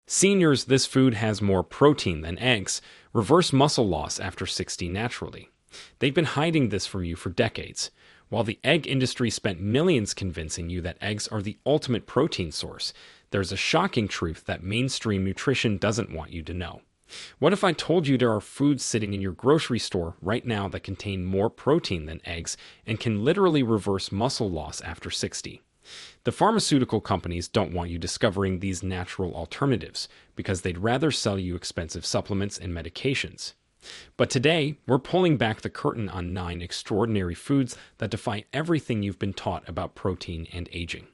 Seniors, this food has more protein than eggs, reverse muscle loss after 60 naturally. They've been hiding this from you for decades. While the egg industry spent millions convincing you that eggs are the ultimate protein source, there's a shocking truth that mainstream nutrition doesn't want you to know. What if I told you there are foods sitting in your grocery store right now that contain more protein than eggs and can literally reverse muscle loss after 60? The pharmaceutical companies don't want you discovering these natural alternatives because they'd rather sell you expensive supplements and medications. But today, we're pulling back the curtain on 9 extraordinary foods that defy everything you've been taught about protein and aging.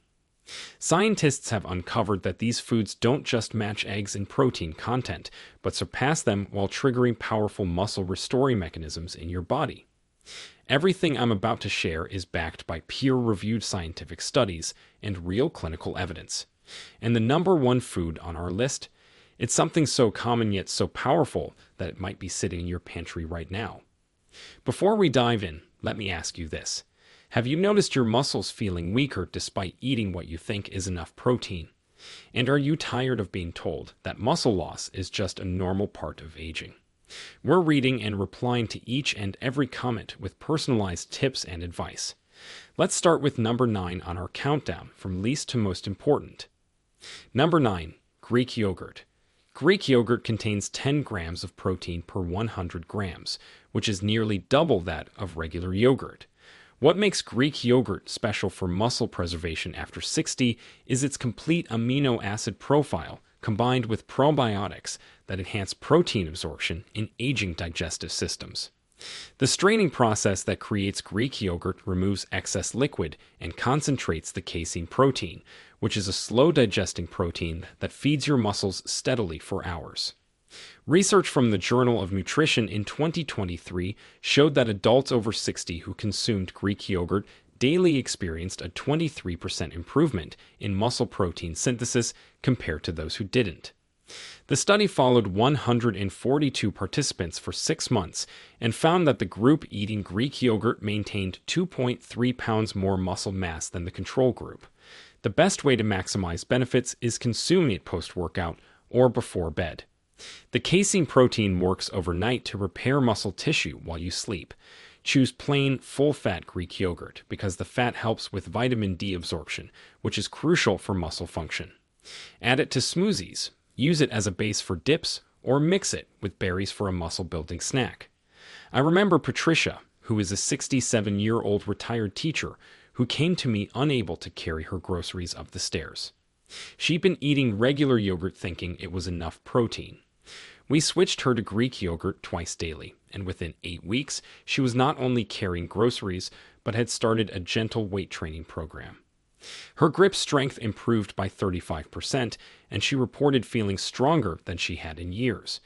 Scientists have uncovered that these foods don't just match eggs in protein content, but surpass them while triggering powerful muscle restoring mechanisms in your body. Everything I'm about to share is backed by peer-reviewed scientific studies and real clinical evidence. And the number one food on our list, it's something so common yet so powerful that it might be sitting in your pantry right now. Before we dive in, let me ask you this. Have you noticed your muscles feeling weaker despite eating what you think is enough protein? And are you tired of being told that muscle loss is just a normal part of aging? We're reading and replying to each and every comment with personalized tips and advice. Let's start with number 9 on our countdown from least to most important. Number 9, Greek yogurt. Greek yogurt contains 10 grams of protein per 100 grams, which is nearly double that of regular yogurt. What makes Greek yogurt special for muscle preservation after 60 is its complete amino acid profile combined with probiotics that enhance protein absorption in aging digestive systems. The straining process that creates Greek yogurt removes excess liquid and concentrates the casein protein, which is a slow-digesting protein that feeds your muscles steadily for hours. Research from the Journal of Nutrition in 2023 showed that adults over 60 who consumed Greek yogurt daily experienced a 23% improvement in muscle protein synthesis compared to those who didn't. The study followed 142 participants for 6 months and found that the group eating Greek yogurt maintained 2.3 pounds more muscle mass than the control group. The best way to maximize benefits is consuming it post-workout or before bed. The casein protein works overnight to repair muscle tissue while you sleep. Choose plain, full-fat Greek yogurt because the fat helps with vitamin D absorption, which is crucial for muscle function. Add it to smoothies, use it as a base for dips, or mix it with berries for a muscle-building snack. I remember Patricia, who is a 67-year-old retired teacher, who came to me unable to carry her groceries up the stairs. She'd been eating regular yogurt thinking it was enough protein. We switched her to Greek yogurt twice daily, and within 8 weeks, she was not only carrying groceries, but had started a gentle weight training program. Her grip strength improved by 35%, and she reported feeling stronger than she had in years.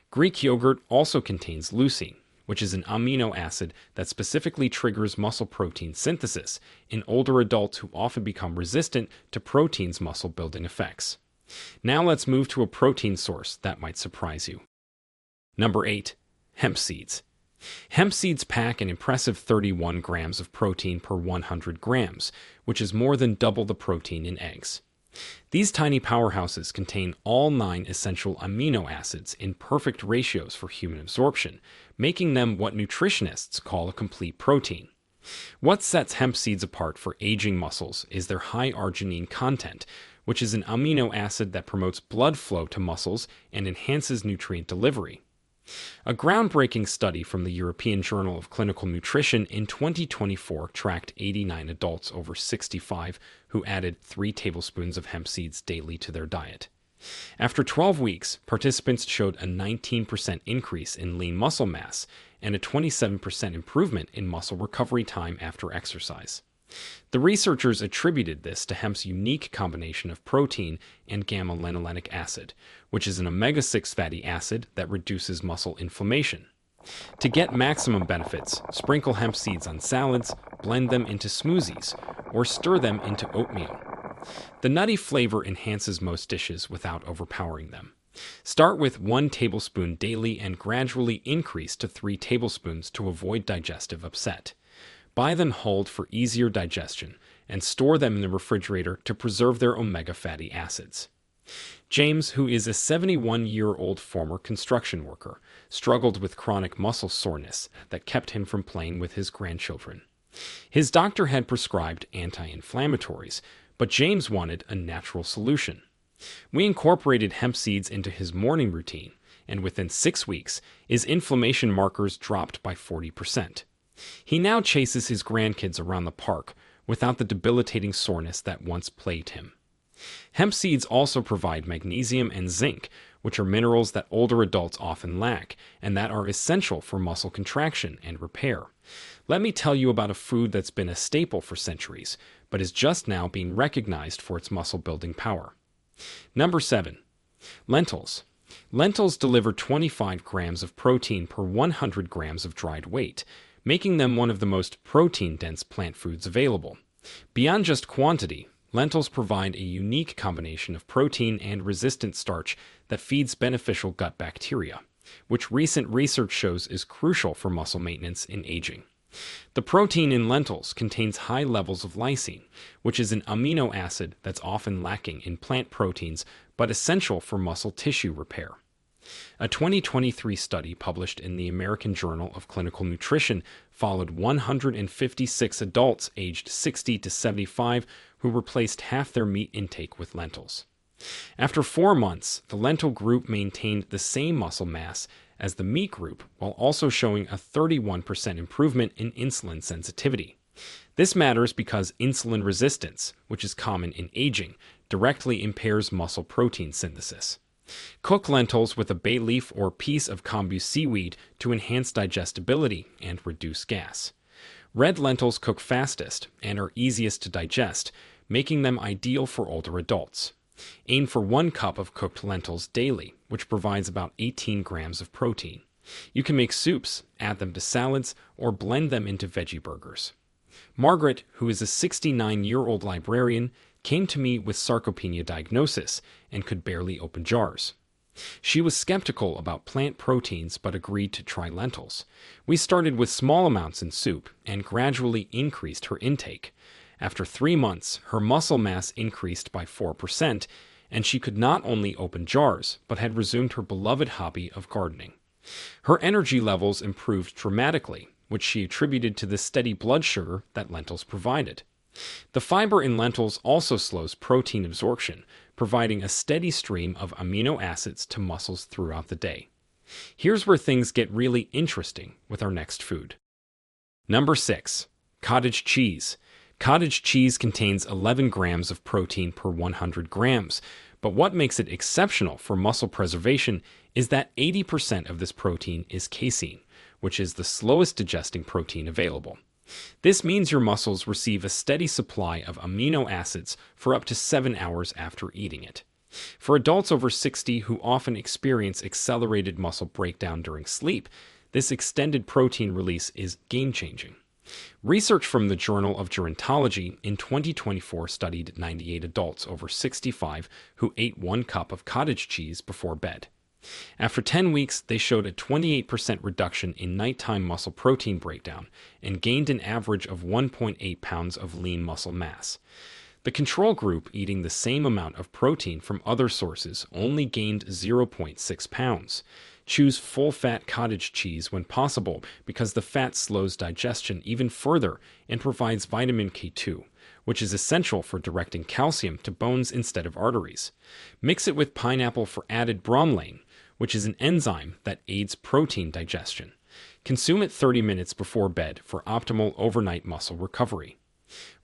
Greek yogurt also contains leucine, which is an amino acid that specifically triggers muscle protein synthesis in older adults who often become resistant to protein's muscle-building effects. Now let's move to a protein source that might surprise you. Number 8. Hemp seeds. Hemp seeds pack an impressive 31 grams of protein per 100 grams, which is more than double the protein in eggs. These tiny powerhouses contain all 9 essential amino acids in perfect ratios for human absorption, making them what nutritionists call a complete protein. What sets hemp seeds apart for aging muscles is their high arginine content, which is an amino acid that promotes blood flow to muscles and enhances nutrient delivery. A groundbreaking study from the European Journal of Clinical Nutrition in 2024 tracked 89 adults over 65 who added 3 tablespoons of hemp seeds daily to their diet. After 12 weeks, participants showed a 19% increase in lean muscle mass and a 27% improvement in muscle recovery time after exercise. The researchers attributed this to hemp's unique combination of protein and gamma-linolenic acid, which is an omega-6 fatty acid that reduces muscle inflammation. To get maximum benefits, sprinkle hemp seeds on salads, blend them into smoothies, or stir them into oatmeal. The nutty flavor enhances most dishes without overpowering them. Start with 1 tablespoon daily and gradually increase to 3 tablespoons to avoid digestive upset. Buy them whole for easier digestion and store them in the refrigerator to preserve their omega fatty acids. James, who is a 71-year-old former construction worker, struggled with chronic muscle soreness that kept him from playing with his grandchildren. His doctor had prescribed anti-inflammatories, but James wanted a natural solution. We incorporated hemp seeds into his morning routine, and within 6 weeks, his inflammation markers dropped by 40%. He now chases his grandkids around the park without the debilitating soreness that once plagued him. Hemp seeds also provide magnesium and zinc, which are minerals that older adults often lack and that are essential for muscle contraction and repair. Let me tell you about a food that's been a staple for centuries, but is just now being recognized for its muscle-building power. Number 7. Lentils. Lentils deliver 25 grams of protein per 100 grams of dried weight, making them one of the most protein-dense plant foods available. Beyond just quantity, lentils provide a unique combination of protein and resistant starch that feeds beneficial gut bacteria, which recent research shows is crucial for muscle maintenance in aging. The protein in lentils contains high levels of lysine, which is an amino acid that's often lacking in plant proteins but essential for muscle tissue repair. A 2023 study published in the American Journal of Clinical Nutrition followed 156 adults aged 60 to 75 who replaced half their meat intake with lentils. After 4 months, the lentil group maintained the same muscle mass as the meat group while also showing a 31% improvement in insulin sensitivity. This matters because insulin resistance, which is common in aging, directly impairs muscle protein synthesis. Cook lentils with a bay leaf or piece of kombu seaweed to enhance digestibility and reduce gas. Red lentils cook fastest and are easiest to digest, making them ideal for older adults. Aim for 1 cup of cooked lentils daily, which provides about 18 grams of protein. You can make soups, add them to salads, or blend them into veggie burgers. Margaret, who is a 69-year-old librarian, came to me with Sarcopenia diagnosis and could barely open jars. She was skeptical about plant proteins but agreed to try lentils. We started with small amounts in soup and gradually increased her intake. After 3 months, her muscle mass increased by 4%, and she could not only open jars but had resumed her beloved hobby of gardening. Her energy levels improved dramatically, which she attributed to the steady blood sugar that lentils provided. The fiber in lentils also slows protein absorption, providing a steady stream of amino acids to muscles throughout the day. Here's where things get really interesting with our next food. Number 6. Cottage cheese. Cottage cheese contains 11 grams of protein per 100 grams, but what makes it exceptional for muscle preservation is that 80% of this protein is casein, which is the slowest digesting protein available. This means your muscles receive a steady supply of amino acids for up to 7 hours after eating it. For adults over 60 who often experience accelerated muscle breakdown during sleep, this extended protein release is game-changing. Research from the Journal of Gerontology in 2024 studied 98 adults over 65 who ate 1 cup of cottage cheese before bed. After 10 weeks, they showed a 28% reduction in nighttime muscle protein breakdown and gained an average of 1.8 pounds of lean muscle mass. The control group, eating the same amount of protein from other sources, only gained 0.6 pounds. Choose full-fat cottage cheese when possible because the fat slows digestion even further and provides vitamin K2, which is essential for directing calcium to bones instead of arteries. Mix it with pineapple for added bromelain, which is an enzyme that aids protein digestion. Consume it 30 minutes before bed for optimal overnight muscle recovery.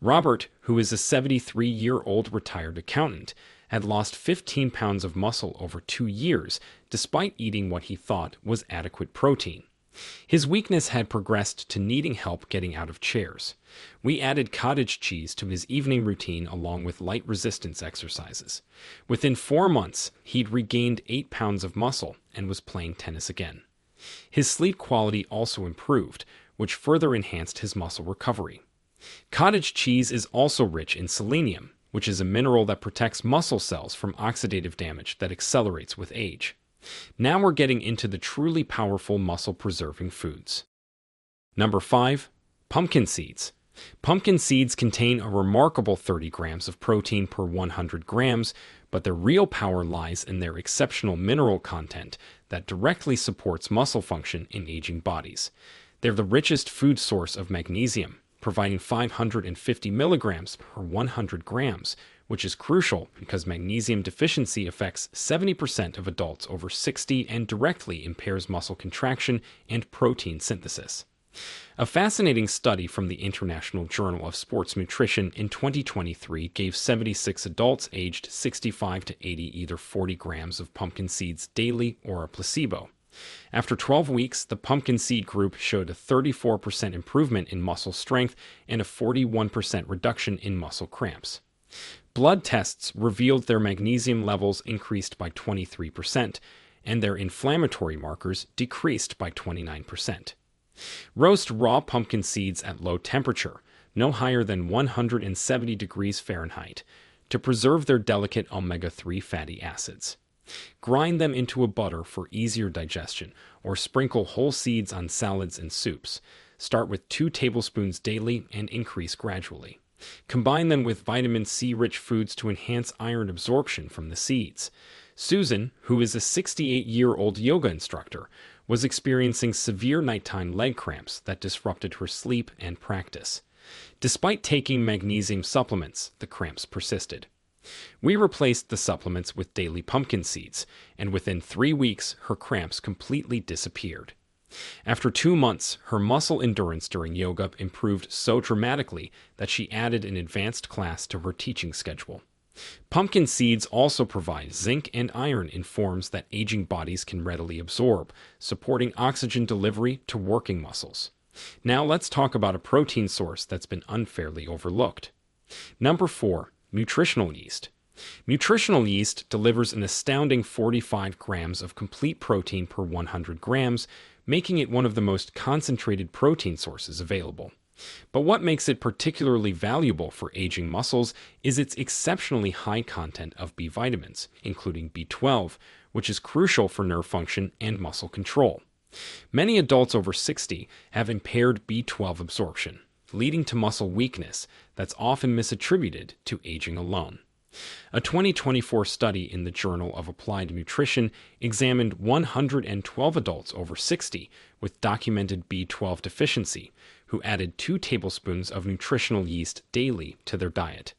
Robert, who is a 73-year-old retired accountant, had lost 15 pounds of muscle over 2 years despite eating what he thought was adequate protein. His weakness had progressed to needing help getting out of chairs. We added cottage cheese to his evening routine along with light resistance exercises. Within 4 months, he'd regained 8 pounds of muscle and was playing tennis again. His sleep quality also improved, which further enhanced his muscle recovery. Cottage cheese is also rich in selenium, which is a mineral that protects muscle cells from oxidative damage that accelerates with age. Now we're getting into the truly powerful muscle-preserving foods. Number 5. Pumpkin seeds. Pumpkin seeds contain a remarkable 30 grams of protein per 100 grams, but their real power lies in their exceptional mineral content that directly supports muscle function in aging bodies. They're the richest food source of magnesium, providing 550 milligrams per 100 grams, which is crucial because magnesium deficiency affects 70% of adults over 60 and directly impairs muscle contraction and protein synthesis. A fascinating study from the International Journal of Sports Nutrition in 2023 gave 76 adults aged 65 to 80 either 40 grams of pumpkin seeds daily or a placebo. After 12 weeks, the pumpkin seed group showed a 34% improvement in muscle strength and a 41% reduction in muscle cramps. Blood tests revealed their magnesium levels increased by 23%, and their inflammatory markers decreased by 29%. Roast raw pumpkin seeds at low temperature, no higher than 170 degrees Fahrenheit, to preserve their delicate omega-3 fatty acids. Grind them into a butter for easier digestion, or sprinkle whole seeds on salads and soups. Start with 2 tablespoons daily and increase gradually. Combine them with vitamin C-rich foods to enhance iron absorption from the seeds. Susan, who is a 68-year-old yoga instructor, was experiencing severe nighttime leg cramps that disrupted her sleep and practice. Despite taking magnesium supplements, the cramps persisted. We replaced the supplements with daily pumpkin seeds, and within 3 weeks, her cramps completely disappeared. After 2 months, her muscle endurance during yoga improved so dramatically that she added an advanced class to her teaching schedule. Pumpkin seeds also provide zinc and iron in forms that aging bodies can readily absorb, supporting oxygen delivery to working muscles. Now let's talk about a protein source that's been unfairly overlooked. Number 4. Nutritional yeast. Nutritional yeast delivers an astounding 45 grams of complete protein per 100 grams, making it one of the most concentrated protein sources available. But what makes it particularly valuable for aging muscles is its exceptionally high content of B vitamins, including B12, which is crucial for nerve function and muscle control. Many adults over 60 have impaired B12 absorption, leading to muscle weakness that's often misattributed to aging alone. A 2024 study in the Journal of Applied Nutrition examined 112 adults over 60 with documented B12 deficiency who added 2 tablespoons of nutritional yeast daily to their diet.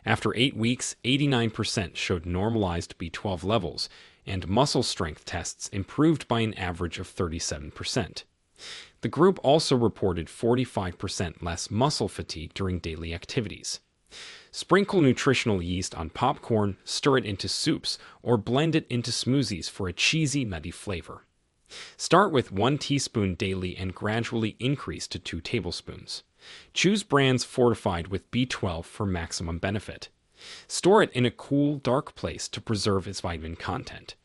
After 8 weeks, 89% showed normalized B12 levels, and muscle strength tests improved by an average of 37%. The group also reported 45% less muscle fatigue during daily activities. Sprinkle nutritional yeast on popcorn, stir it into soups, or blend it into smoothies for a cheesy, nutty flavor. Start with 1 teaspoon daily and gradually increase to 2 tablespoons. Choose brands fortified with B12 for maximum benefit. Store it in a cool, dark place to preserve its vitamin content.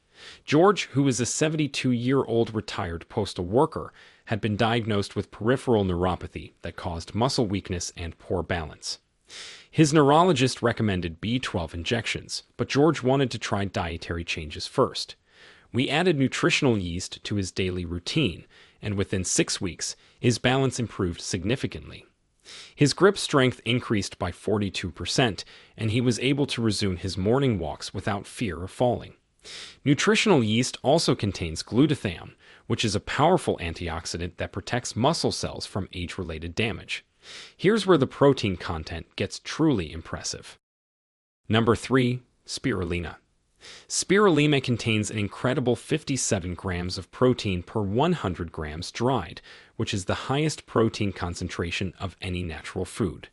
George, who is a 72-year-old retired postal worker, had been diagnosed with peripheral neuropathy that caused muscle weakness and poor balance. His neurologist recommended B12 injections, but George wanted to try dietary changes first. We added nutritional yeast to his daily routine, and within 6 weeks, his balance improved significantly. His grip strength increased by 42%, and he was able to resume his morning walks without fear of falling. Nutritional yeast also contains glutathione, which is a powerful antioxidant that protects muscle cells from age-related damage. Here's where the protein content gets truly impressive. Number 3. Spirulina. Spirulina contains an incredible 57 grams of protein per 100 grams dried, which is the highest protein concentration of any natural food.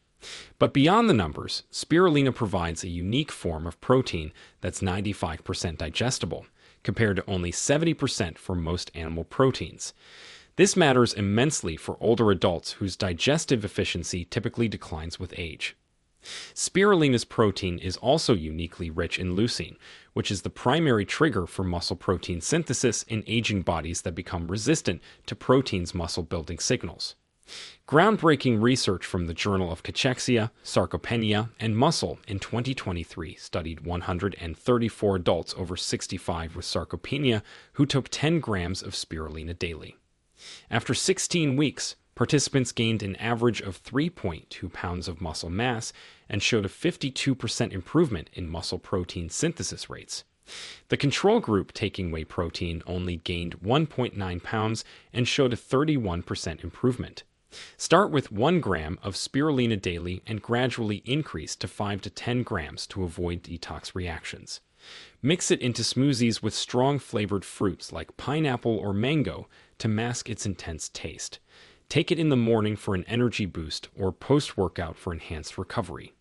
But beyond the numbers, spirulina provides a unique form of protein that's 95% digestible, compared to only 70% for most animal proteins. This matters immensely for older adults whose digestive efficiency typically declines with age. Spirulina's protein is also uniquely rich in leucine, which is the primary trigger for muscle protein synthesis in aging bodies that become resistant to protein's muscle-building signals. Groundbreaking research from the Journal of Cachexia, Sarcopenia, and Muscle in 2023 studied 134 adults over 65 with sarcopenia who took 10 grams of spirulina daily. After 16 weeks, Participants gained an average of 3.2 pounds of muscle mass and showed a 52% improvement in muscle protein synthesis rates. The control group taking whey protein only gained 1.9 pounds and showed a 31% improvement. Start with 1 gram of spirulina daily and gradually increase to 5 to 10 grams to avoid detox reactions. Mix it into smoothies with strong flavored fruits like pineapple or mango to mask its intense taste. Take it in the morning for an energy boost or post-workout for enhanced recovery.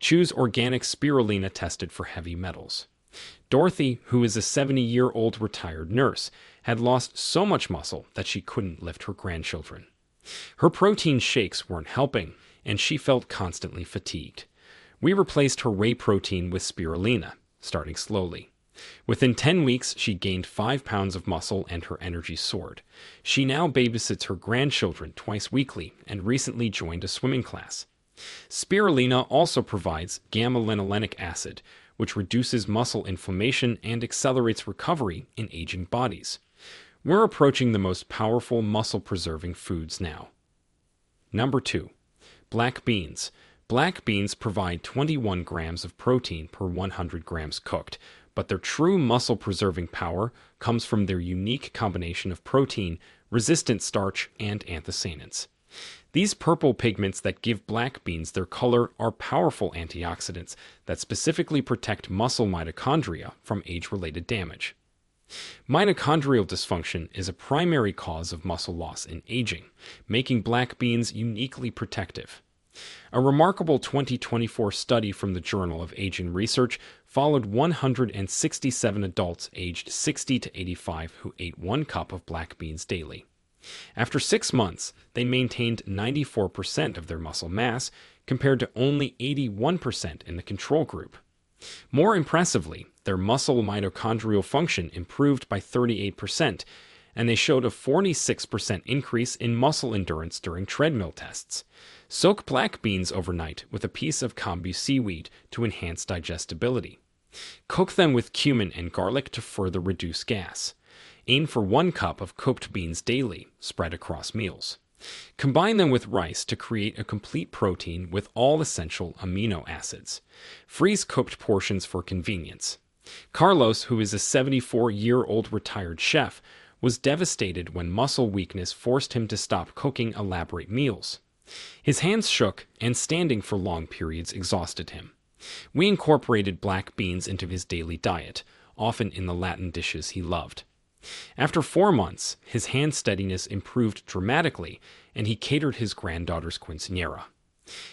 Choose organic spirulina tested for heavy metals. Dorothy, who is a 70-year-old retired nurse, had lost so much muscle that she couldn't lift her grandchildren. Her protein shakes weren't helping, and she felt constantly fatigued. We replaced her whey protein with spirulina, starting slowly. Within 10 weeks, she gained 5 pounds of muscle and her energy soared. She now babysits her grandchildren twice weekly and recently joined a swimming class. Spirulina also provides gamma-linolenic acid, which reduces muscle inflammation and accelerates recovery in aging bodies. We're approaching the most powerful muscle-preserving foods now. Number 2. Black beans. Black beans provide 21 grams of protein per 100 grams cooked, but their true muscle-preserving power comes from their unique combination of protein, resistant starch, and anthocyanins. These purple pigments that give black beans their color are powerful antioxidants that specifically protect muscle mitochondria from age-related damage. Mitochondrial dysfunction is a primary cause of muscle loss in aging, making black beans uniquely protective. A remarkable 2024 study from the Journal of Aging Research followed 167 adults aged 60 to 85 who ate 1 cup of black beans daily. After 6 months, they maintained 94% of their muscle mass, compared to only 81% in the control group. More impressively, their muscle mitochondrial function improved by 38%, and they showed a 46% increase in muscle endurance during treadmill tests. Soak black beans overnight with a piece of kombu seaweed to enhance digestibility. Cook them with cumin and garlic to further reduce gas. Aim for 1 cup of cooked beans daily, spread across meals. Combine them with rice to create a complete protein with all essential amino acids. Freeze cooked portions for convenience. Carlos, who is a 74-year-old retired chef, was devastated when muscle weakness forced him to stop cooking elaborate meals. His hands shook, and standing for long periods exhausted him. We incorporated black beans into his daily diet, often in the Latin dishes he loved. After 4 months, his hand steadiness improved dramatically, and he catered his granddaughter's quinceañera.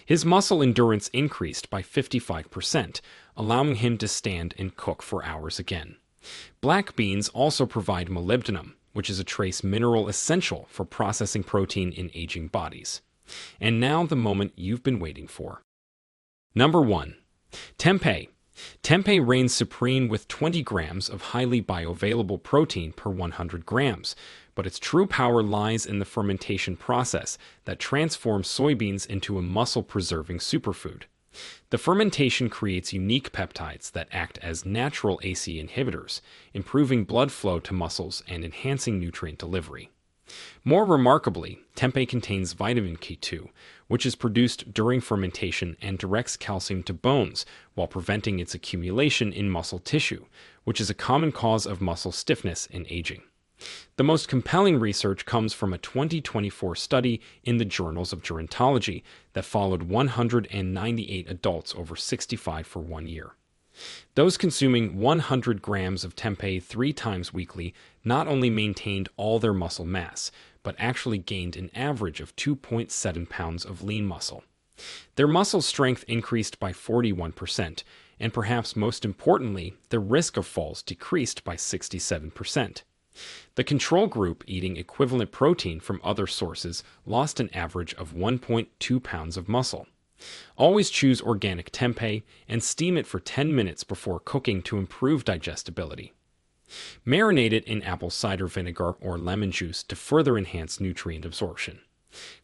His muscle endurance increased by 55%, allowing him to stand and cook for hours again. Black beans also provide molybdenum, which is a trace mineral essential for processing protein in aging bodies. And now the moment you've been waiting for. Number 1. Tempeh. Tempeh reigns supreme with 20 grams of highly bioavailable protein per 100 grams, but its true power lies in the fermentation process that transforms soybeans into a muscle-preserving superfood. The fermentation creates unique peptides that act as natural ACE inhibitors, improving blood flow to muscles and enhancing nutrient delivery. More remarkably, tempeh contains vitamin K2, which is produced during fermentation and directs calcium to bones while preventing its accumulation in muscle tissue, which is a common cause of muscle stiffness in aging. The most compelling research comes from a 2024 study in the Journals of Gerontology that followed 198 adults over 65 for 1 year. Those consuming 100 grams of tempeh 3 times weekly not only maintained all their muscle mass, but actually gained an average of 2.7 pounds of lean muscle. Their muscle strength increased by 41%, and perhaps most importantly, the risk of falls decreased by 67%. The control group eating equivalent protein from other sources lost an average of 1.2 pounds of muscle. Always choose organic tempeh and steam it for 10 minutes before cooking to improve digestibility. Marinate it in apple cider vinegar or lemon juice to further enhance nutrient absorption.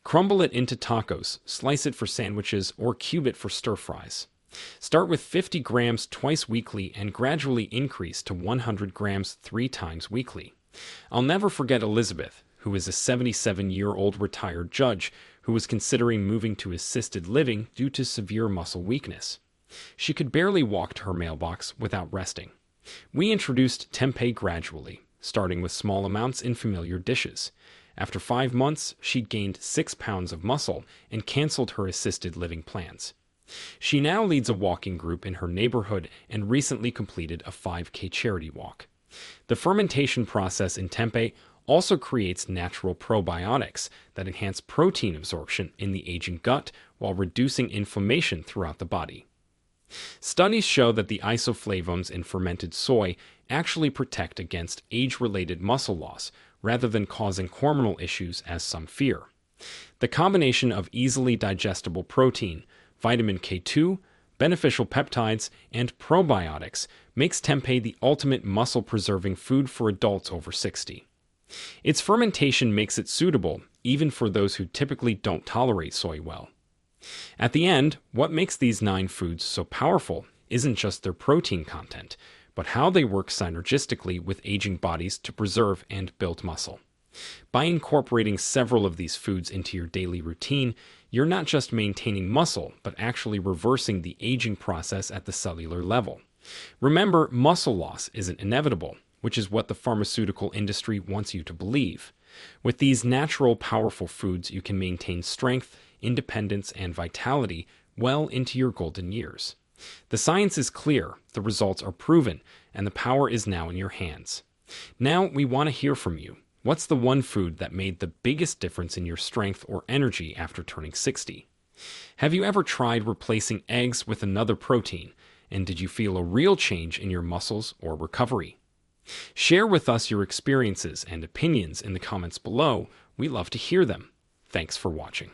Crumble it into tacos, slice it for sandwiches, or cube it for stir-fries. Start with 50 grams twice weekly and gradually increase to 100 grams 3 times weekly. I'll never forget Elizabeth, who is a 77-year-old retired judge who was considering moving to assisted living due to severe muscle weakness. She could barely walk to her mailbox without resting. We introduced tempeh gradually, starting with small amounts in familiar dishes. After 5 months, she'd gained 6 pounds of muscle and canceled her assisted living plans. She now leads a walking group in her neighborhood and recently completed a 5K charity walk. The fermentation process in tempeh also creates natural probiotics that enhance protein absorption in the aging gut while reducing inflammation throughout the body. Studies show that the isoflavones in fermented soy actually protect against age-related muscle loss rather than causing hormonal issues as some fear. The combination of easily digestible protein, vitamin K2, beneficial peptides, and probiotics makes tempeh the ultimate muscle-preserving food for adults over 60. Its fermentation makes it suitable even for those who typically don't tolerate soy well. At the end, what makes these 9 foods so powerful isn't just their protein content, but how they work synergistically with aging bodies to preserve and build muscle. By incorporating several of these foods into your daily routine, you're not just maintaining muscle, but actually reversing the aging process at the cellular level. Remember, muscle loss isn't inevitable, which is what the pharmaceutical industry wants you to believe. With these natural, powerful foods, you can maintain strength, independence, and vitality well into your golden years. The science is clear, the results are proven, and the power is now in your hands. Now we want to hear from you. What's the one food that made the biggest difference in your strength or energy after turning 60? Have you ever tried replacing eggs with another protein, and did you feel a real change in your muscles or recovery? Share with us your experiences and opinions in the comments below. We love to hear them. Thanks for watching.